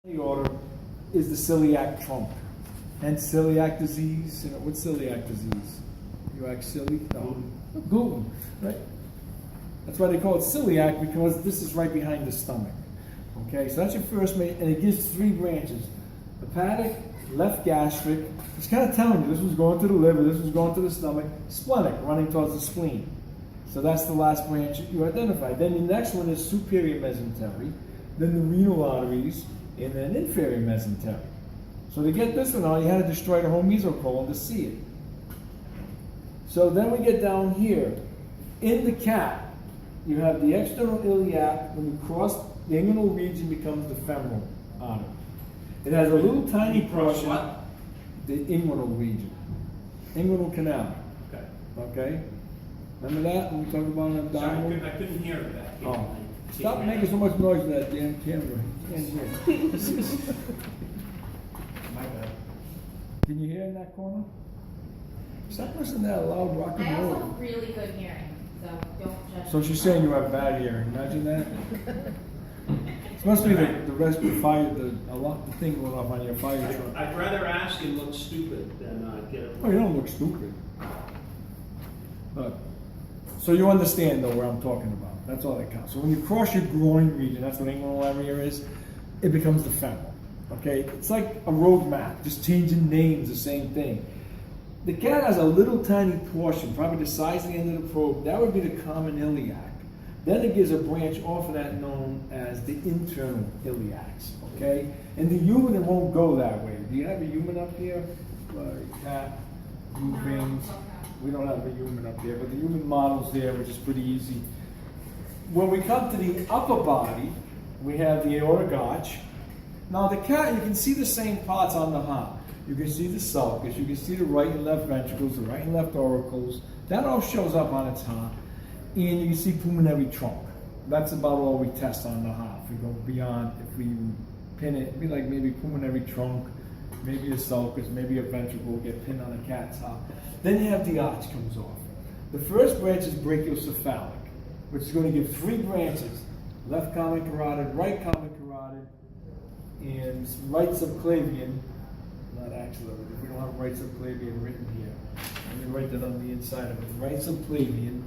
The order is the celiac trunk, and celiac disease. You know what's celiac disease? You act silly? No, gluten, right? That's why they call it celiac, because this is right behind the stomach. Okay, so that's your first main, and it gives three branches: hepatic, left gastric. It's kind of telling you this was going to the liver, this was going to the stomach, splenic, running towards the spleen. So that's the last branch you identify. Then the next one is superior mesentery, then the renal arteries, and then inferior mesentery. So to get this one out, you had to destroy the whole mesocolon to see it. So then we get down here. In the cat, you have the external iliac. When you cross, the inguinal region becomes the femoral artery. It has a little tiny portion. What? The inguinal region. Inguinal canal. Okay. Okay? Remember that when we talked about an abdominal? Sorry, I couldn't hear that. Oh. Stop making so much noise with that damn camera. Can't hear. My bad. Can you hear in that corner? Stop listening to that loud rock I and also roll. have really good hearing, so don't judge. So she's saying you have bad hearing. Imagine that. It must be the rest of the fire, the thing going off on your fire truck. I'd rather ask and look stupid than get it Oh, you don't look stupid. But, so you understand though where I'm talking about. That's all that counts. So when you cross your groin region, that's what inguinal area is, it becomes the femoral. Okay? It's like a road map, just changing names, the same thing. The cat has a little tiny portion, probably the size of the end of the probe. That would be the common iliac. Then it gives a branch off of that known as the internal iliacs. Okay? And the human, it won't go that way. Do you have a human up here? Cat, moving. We don't have a human up here, but the human model's there, which is pretty easy. When we come to the upper body, we have the aortic arch. Now the cat, you can see the same parts on the heart. You can see the sulcus, you can see the right and left ventricles, the right and left auricles. That all shows up on its heart. And you can see pulmonary trunk. That's about all we test on the heart. If we go beyond, if we pin it, it'd be like maybe pulmonary trunk, maybe a sulcus, maybe a ventricle will get pinned on a cat's heart. Then you have the arch comes off. The first branch is brachiocephalic, which is going to give three branches: left common carotid, right common carotid, and right subclavian, not axillary. We don't have right subclavian written here. Let me write that on the inside of it. Right subclavian.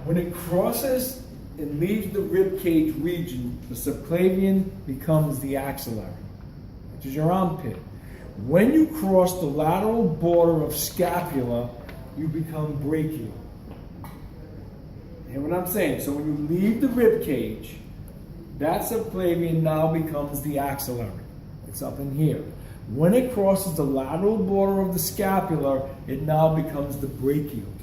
When it crosses and leaves the rib cage region, the subclavian becomes the axillary, which is your armpit. When you cross the lateral border of scapula, you become brachial. Hear what I'm saying? So when you leave the rib cage, that subclavian now becomes the axillary. It's up in here. When it crosses the lateral border of the scapula, it now becomes the brachial.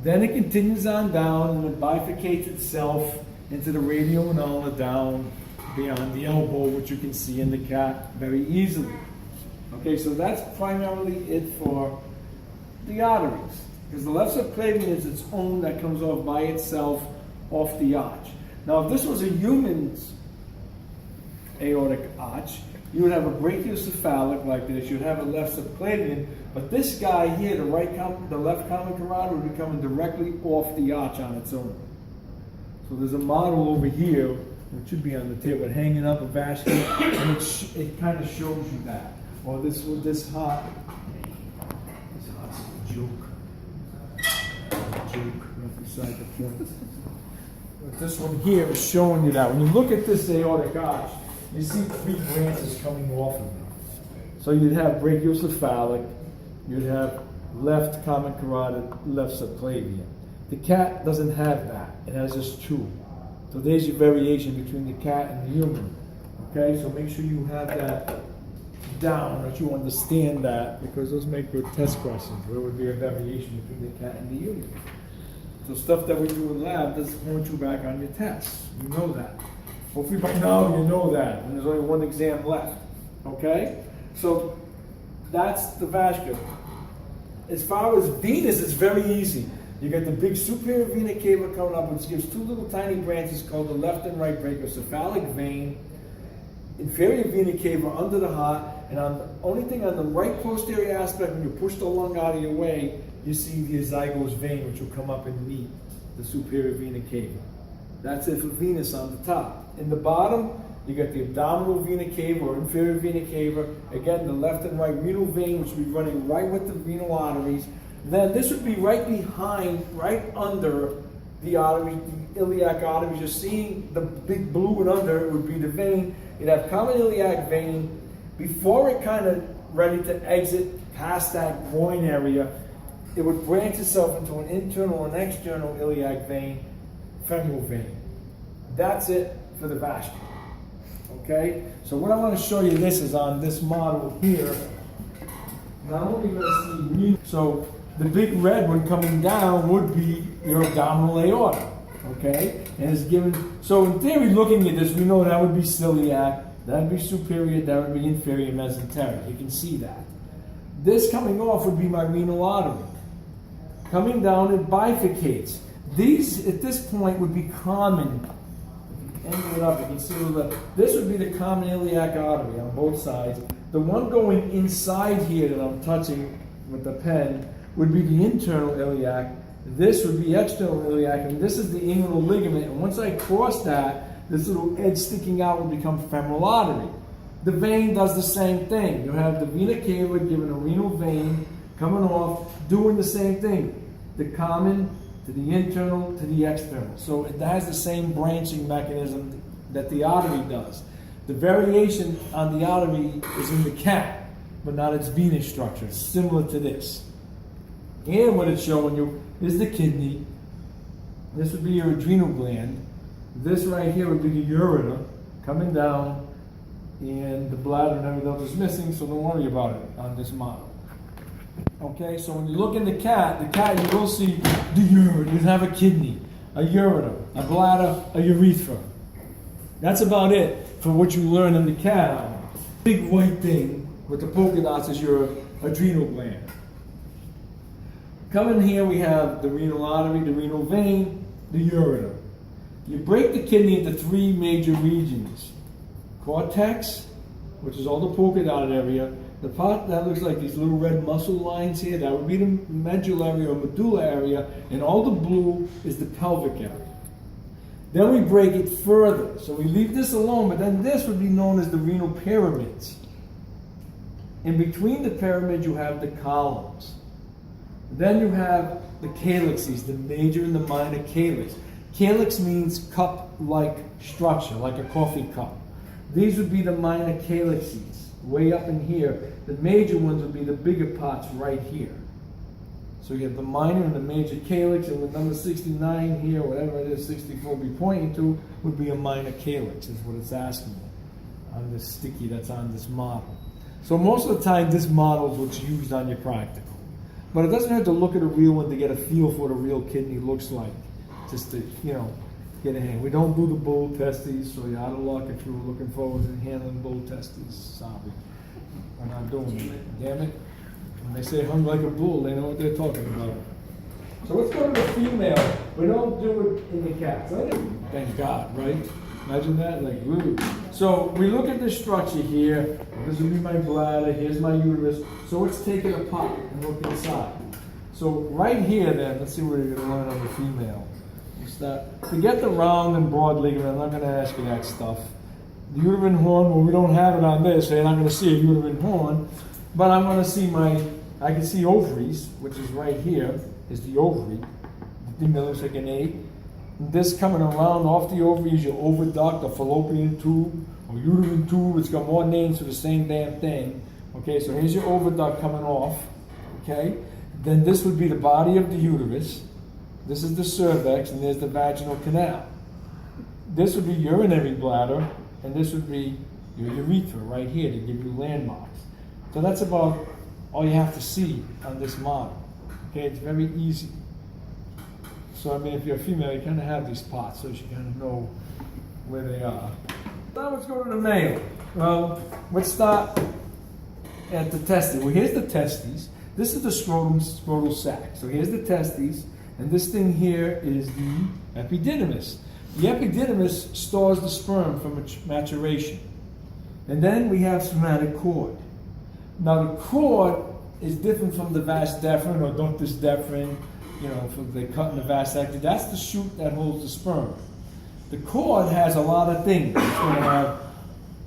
Then it continues on down and it bifurcates itself into the radial and ulnar down beyond the elbow, which you can see in the cat very easily. Okay, so that's primarily it for the arteries. Because the left subclavian is its own that comes off by itself off the arch. Now, if this was a human's aortic arch, you would have a brachiocephalic like this. You'd have a left subclavian, but this guy here, the left common carotid, would be coming directly off the arch on its own. So there's a model over here, which should be on the table, hanging up a vascular, and it kind of shows you that. Or this heart. This heart's a joke. Right beside the point. But this one here is showing you that. When you look at this aortic arch, you see three branches coming off of it. So you'd have brachiocephalic, you'd have left common carotid, left subclavian. The cat doesn't have that. It has just two. So there's your variation between the cat and the human. Okay, so make sure you have that down, that you understand that, because those make good test questions. There would be a variation between the cat and the human. So stuff that we do in lab doesn't point you back on your tests. You know that. Hopefully by now you know that, and there's only one exam left. Okay? So that's the vascular. As far as venous, it's very easy. You get the big superior vena cava coming up, which gives two little tiny branches called the left and right brachiocephalic vein, inferior vena cava under the heart, and on the only thing on the right posterior aspect, when you push the lung out of your way, you see the azygos vein, which will come up and meet the superior vena cava. That's it for venous on the top. In the bottom, you got the abdominal vena cava or inferior vena cava. Again, the left and right renal vein, which will be running right with the renal arteries. Then this would be right behind, right under the arteries, the iliac arteries. You're seeing the big blue one under it would be the vein. You'd have common iliac vein. Before it kind of ready to exit past that groin area, it would branch itself into an internal and external iliac vein, femoral vein. That's it for the vascular. Okay? So what I want to show you this is on this model here. Not only going to see renal, so the big red one coming down would be your abdominal aorta. Okay? And it's given, so in theory, looking at this, we know that would be celiac, that would be superior, that would be inferior mesenteric. You can see that. This coming off would be my renal artery. Coming down, it bifurcates. These, at this point, would be common. Angle it up, you can see this would be the common iliac artery on both sides. The one going inside here that I'm touching with the pen would be the internal iliac. This would be external iliac, and this is the inguinal ligament. And once I cross that, this little edge sticking out would become femoral artery. The vein does the same thing. You have the vena cava giving a renal vein coming off, doing the same thing. The common to the internal to the external. So it has the same branching mechanism that the artery does. The variation on the artery is in the cat, but not its venous structure. It's similar to this. And what it's showing you is the kidney. This would be your adrenal gland. This right here would be the ureter coming down, and the bladder and everything else is missing, so don't worry about it on this model. Okay, so when you look in the cat you will see the ureter. You have a kidney, a ureter, a bladder, a urethra. That's about it for what you learn in the cat. Big white thing with the polka dots is your adrenal gland. Coming here we have the renal artery, the renal vein, the ureter. You break the kidney into three major regions. Cortex, which is all the polka dotted area. The part that looks like these little red muscle lines here, that would be the medullary or medulla area, and all the blue is the pelvic area. Then we break it further. So we leave this alone, but then this would be known as the renal pyramids. In between the pyramid, you have the columns. Then you have the calyxes, the major and the minor calyx. Calyx means cup-like structure, like a coffee cup. These would be the minor calyxes, way up in here. The major ones would be the bigger parts right here. So you have the minor and the major calyx, and with number 69 here, whatever it is, 64 be pointing to, would be a minor calyx, is what it's asking you on this sticky that's on this model. So most of the time, this model is what's used on your practical. But it doesn't have to look at a real one to get a feel for what a real kidney looks like, just to, get a hand. We don't do the bull testes, so you're out of luck if you were looking forward to handling bull testes. Sorry. We're not doing it. Damn it. When they say hung like a bull, they know what they're talking about. So let's go to the female. We don't do it in the cats. Thank God, right? Imagine that, like, woo. So we look at the structure here. This would be my bladder. Here's my uterus. So let's take it apart and look inside. So right here, then, let's see what you're going to learn on the female. Forget the round and broad ligament. I'm not going to ask you that stuff. The uterine horn, well, we don't have it on this, so you're not going to see a uterine horn. But I'm going to see I can see ovaries, which is right here, is the ovary. The thing that looks like an A. This coming around off the ovary is your oviduct, or fallopian tube, or uterine tube. It's got more names for the same damn thing. Okay, so here's your oviduct coming off. Okay, then this would be the body of the uterus. This is the cervix, and there's the vaginal canal. This would be urinary bladder, and this would be your urethra right here to give you landmarks. So that's about all you have to see on this model. Okay, it's very easy. So I mean, if you're a female, you kind of have these spots, so you kind of know where they are. Now let's go to the male. Well, let's start at the testes. Well, here's the testes. This is the scrotal sac. So here's the testes. And this thing here is the epididymis. The epididymis stores the sperm from maturation. And then we have somatic cord. Now the cord is different from the vas deferens or ductus deferens, you know, for the cut in the vas acti. That's the chute that holds the sperm. The cord has a lot of things. It's going to have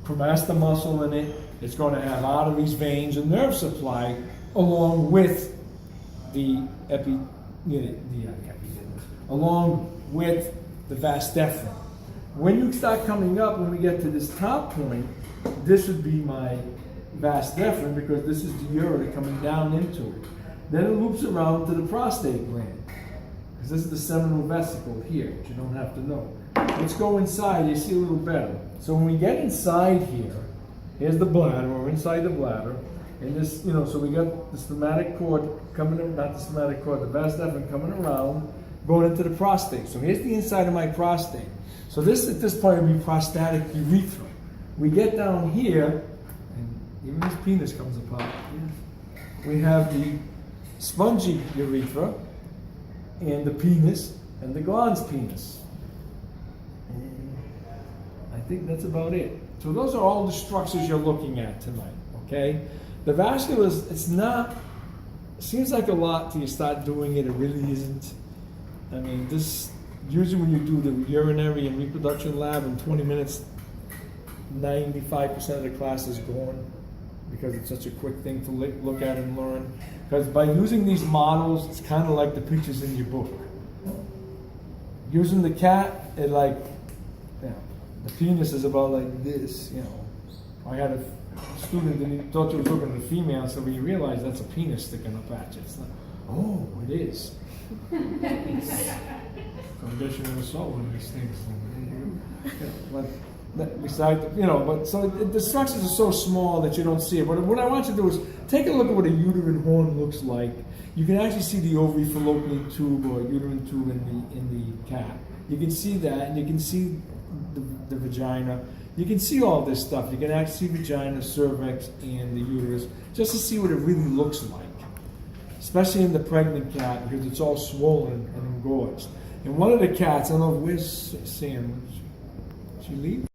cremaster muscle in it. It's going to have arteries, veins, and nerve supply, along with the along with the vas deferens. When you start coming up, when we get to this top point, this would be my vas deferens because this is the ureter coming down into it. Then it loops around to the prostate gland because this is the seminal vesicle here, which you don't have to know. Let's go inside, you see a little better. So when we get inside here, here's the bladder, we're inside the bladder, and this, you know, so we got the spermatic cord coming in, not the spermatic cord, the vas deferens coming around, going into the prostate. So here's the inside of my prostate. So this, at this point, would be prostatic urethra. We get down here, and even this penis comes apart. We have the spongy urethra, and the penis, and the glans penis. And I think that's about it. So those are all the structures you're looking at tonight, okay? The vasculars, it's not, it seems like a lot till you start doing it, it really isn't. I mean, this, usually when you do the urinary and reproduction lab in 20 minutes, 95% of the class is gone because it's such a quick thing to look at and learn. Because by using these models, it's kind of like the pictures in your book. Using the cat, it like, you know, the penis is about like this, you know. I had a student and he thought you were looking at the female, so when you realize that's a penis sticking up at you, it's like, oh, it is. Conditioning assault on these things. But besides, you know, but so the structures are so small that you don't see it. But what I want you to do is take a look at what a uterine horn looks like. You can actually see the ovary fallopian tube or uterine tube in the cat. You can see that, and you can see the vagina. You can see all this stuff. You can actually see vagina, cervix, and the uterus, just to see what it really looks like. Especially in the pregnant cat, because it's all swollen and engorged. And one of the cats, I don't know, where's Sam? Did she leave?